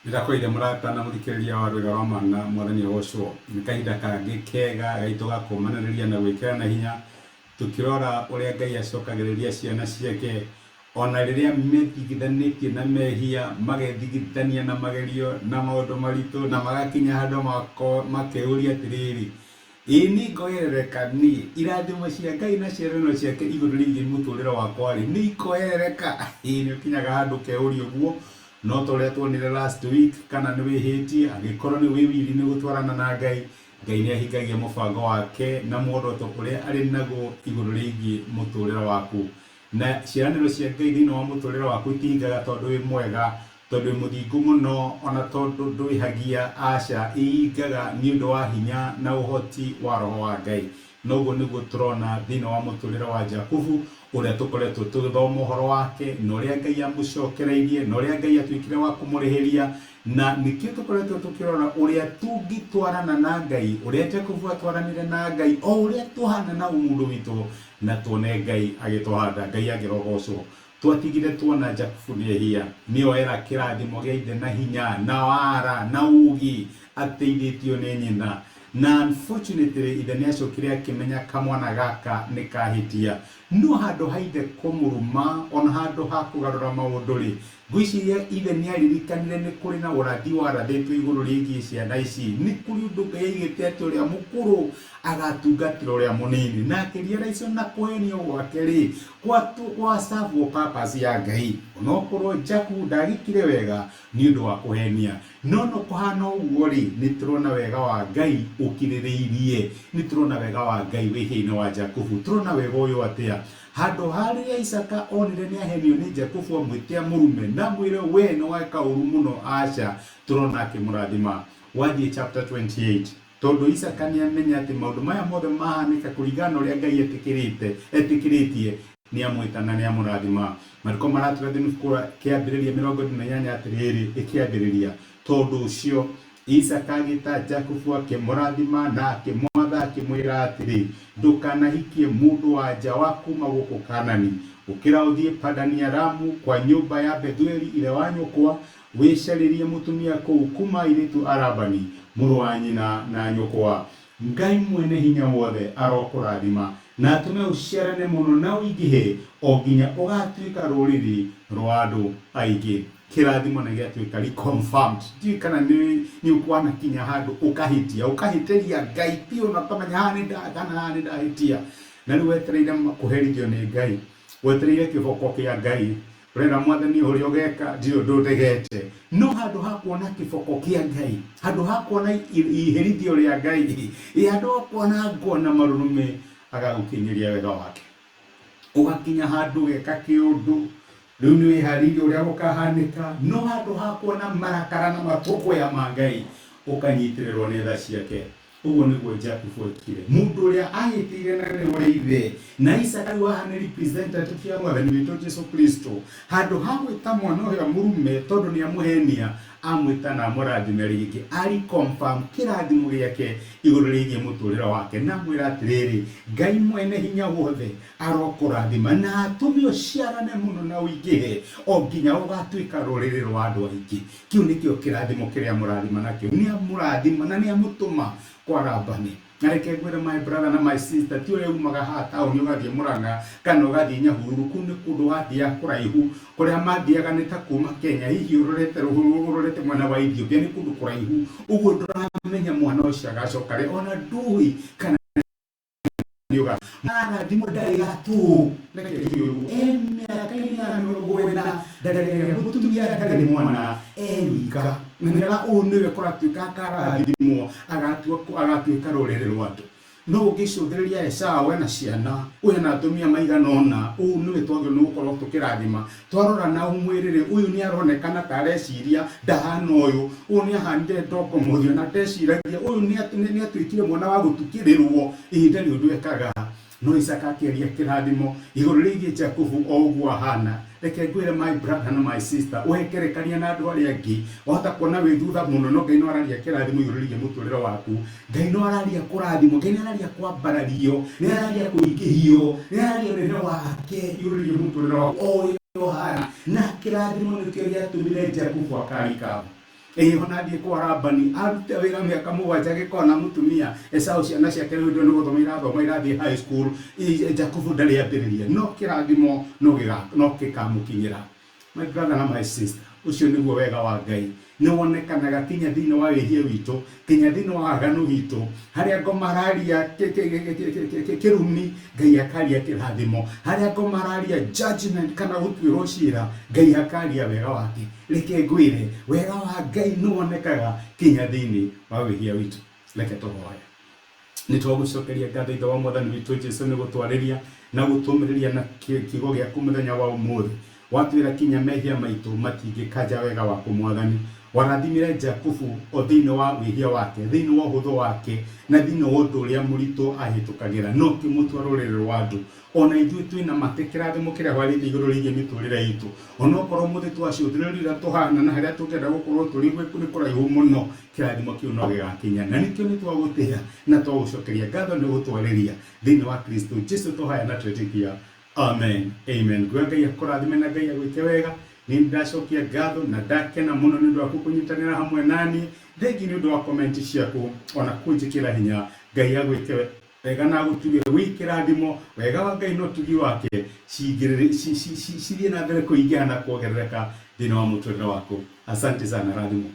Ndakoire murata na muthikiriria wa Rwega rwa Mana mwathani ogocwo ni kahinda kangi kega gaitå gakumananiria na gwikirana hinya tukirora uria Ngai acokagiriria ciana ciake ona riria metigithanitie na mehia magethigithania na magerio na maundu maritu na magakinya handu makeuria atiriri ini ngoerereka ni irathimo cia Ngai na ciarano ciake iguru riigi muturire wakwa ri ni ikoerereka ini ukinyaga handu keuria uguo no tore tuonire last week kana ni wihitie agikorwo ni wiwiri ni gutwarana na Ngai ni ahingagia mubango wake na muoroto uria ari naguo iguru riigi muturire waku na ciaraniro cia Ngai thini wa muturire waku itingaga tondu wi mwega tondu muthingu muno ona tondu ndwihagia aca iingaga ni undu wa hinya na uhoti wa roho wa Ngai noguo niguo turona thini wa muturire wa Jakubu uria tukoretwo tugithoma uhoro wake na uria Ngai amucokereirie na uria Ngai atwikire wa kumurihiria na nikio tukoretwo tukirora uria tungitwarana na Ngai uria Jakubu atwaranire na Ngai o uria tuhana na umundu witu na tuone Ngai agituhanda Ngai agirogocwo twatigire tuona Jakubu nehia nioera kirathimo gia ithe na hinya na wara na ugi ateithitio ni nyina na unfortunately ithe niacokire akimenya kamwana gaka nikahitia no handu haithe kumuruma ona handu ha kugarura maundu ri gwiciria ithe niaririkanire ni kuri na urathi warathitwo iguru riigi ciana ici ni kuri undu Ngai aigite ati uria mukuru agatungatira uria munini na akiria raicio na kuhenio gwake ri kwa savu purpose ya Ngai onokorwo Jakubu ndagikire wega ni undu wa kuhenia no kuhana uguo ri ni turona wega wa Ngai ukiririirie ni turona wega wa Ngai wihiine wa Jakubu turona wega uyu atia handu haria Isaka onire ni ahenio ni Jakubu amwitia murume na mwire we no weka uru muno aca turona akimurathima wathie chapter 28 tondu Isaka ni amenya ati maundu maya mothe mahanika kuringana uria Ngai etikiritie ni amwita na ni amurathima mariko maratugathini fukura kiambiriria 28 atiriri ikiambiriria tondu ucio Isaka agita Jakubu akimurathima na akimwatha akimwira atiri ndukanahikie mundu wanja wa kuma guku Kanani ukira uthie Padani Aramu kwa nyumba ya Bethueli ile wanyukwa wicaririe mutumia kuu kuma iritu Arabani muru wa nyina na nyukwa Ngai mwene hinya wothe arokurathima na atume uciarane muno na uingihe o nginya ugatwika ruriri rwa andu aingi kirathimo na giatwika ri confirmed ti kana ni ukwana kinya handu ukahiteria Ngai pio na kamenya hani ndahitia na ni wetereire kuherithio ni Ngai wetereire kiboko kia Ngai rena mwathani uri ogeka ndio ndegete no handu hakuona kiboko kia Ngai handu hakuona iherithio ria Ngai handu hakuona ngona marunume agagukinyiria wega wake ugakinya handu geka kiundu riu ni wiharirie uria gukahanika no handu hakuona marakara na matuko ya Ngai ukanyitirirwo ni tha ciake uguo niguo Jakubu ekire mundu uria ahitire na ni ithe na Isaka wahane representative ya mwathani witu Jesu Kristo handu hamwita mwana uria murume tondu ni amuhenia amwita na murathime ringi ari confirm kirathimo giake iguru riigi muturira wake na mwira atiriri Ngai mwene hinya wothe arokurathima na atume uciarane muno na uingihe o nginya ugatwika ruriri rwa andu aingi kiu nikio kirathimo kiria murathima nakio ni amurathima na ni amutuma kwa Rabani nareke ngwire my brother na my sister ti uria umaga hata o ni ugathie Murang'a kana ugathie Nyahururu kune kundu wathia kuraihu kuria mathiaga ni ta kuma Kenya hihi urorete mwana wa Ethiopia ni kundu kuraihu uguo nduramenya mwana ucio agacoka ri ona ndui kana niuga mara thimo ndaigatu kaina murugwena ndagere mutumia ndagere mwana ewika ngira uniwe kuratuika karathimo agatuika rurere rwatu no ugicuthiria Esau na ciana wena atumia maiganona niwe twagio no ukorwo tukirathima twarora na umwirire uyu ni aronekana tareciria ndahana uyu ni ahandire ndoko muthio na ndeciragia uyu ni atwikire mwana wa gutukirirwo ihinda ni undu ekaga no Isaka akiria kirathimo iguru riigi Jakubu o uguo hana reke ngwire my brother na my sister uhekerekania na andu aria angi wahota kuona wi thutha muno no Ngai no araria kirathimo iguru riigi muturire waku Ngai no araria kurathimo Ngai no araria kwambarario ni araria kuingihio ni araria rene wake iguru riigi muturire waku o Yohana na kirathimo nikio giatumire Jakubu akarika ona thiĩ kwa Labani arute wĩra mĩaka mũgwanja agĩkona mũtumia Esau ciana ciake rĩu ndio nĩgũthoma irathoma irathiĩ high school. Jakubu ndarĩ ambĩrĩria no kĩrathimo no gĩkamũkinyĩra. My brother and my sister, ucio nĩguo wega wa Ngai nĩ wonekanaga kinya thĩinĩ wa wĩhia witũ, kinya thĩinĩ wa waganu witũ, harĩa ngomararia kĩrumi Ngai akaria kĩrathimo, harĩa ngomararia judgment kana gũtuĩrwo ciira Ngai akaria wega wake. Reke ngwĩre wega wa Ngai nĩ wonekaga kinya thĩinĩ wa wĩhia witũ. Reke tũhoye. Nĩtũgũcokeria ngatho ithe wa Mwathani witũ Jesũ nĩ gũtwarĩria na gũtũmĩrĩria na kiugo gĩaku mũthenya wa ũmũthĩ. Watwĩra kinya mehia maitũ matingĩkanja wega waku Mwathani. Warathimire Jakubu o thĩinĩ wa wĩhia wake, thĩinĩ wa ũhũthũ wake na thĩinĩ wa ũndũ ũrĩa mũritũ ahĩtũkagĩra, no kĩmũtua rũrĩrĩ rwa andũ. Ona ithuĩ twĩna matĩ kĩrathimo kĩrĩa hwarĩte igũrũ rĩgiĩ mĩtũrĩre itũ. Ona okorwo mũthĩ twacũthĩrĩria tũhana na harĩa tũngĩenda gũkorwo tũrĩ nĩ kũraihu mũno, kĩrathimo kĩu no gĩgakinya. Na nĩkĩo nĩtwagũtĩĩa na twagũcokeria ngatho nĩ gũtwarĩria thĩinĩ wa Kristo Jesũ tũhaya na twĩtĩkia. Amen. Amen. Ngai akũrathime na Ngai agwĩke wega. Ni ndacokia ngatho na ndakena muno nĩ ũndũ wa kũnyitanĩra hamwe nani. Thengi nĩ ũndũ wa comment ciaku ona kũnjĩkĩra hinya. Ngai agwĩke wega na gũtugĩre wĩkĩrathimo. Wega wa Ngai no tugi wake cithiĩ na mbere kũingĩha na kuongerereka thĩinĩ wa mũtũrĩre waku. Asante sana rathimo.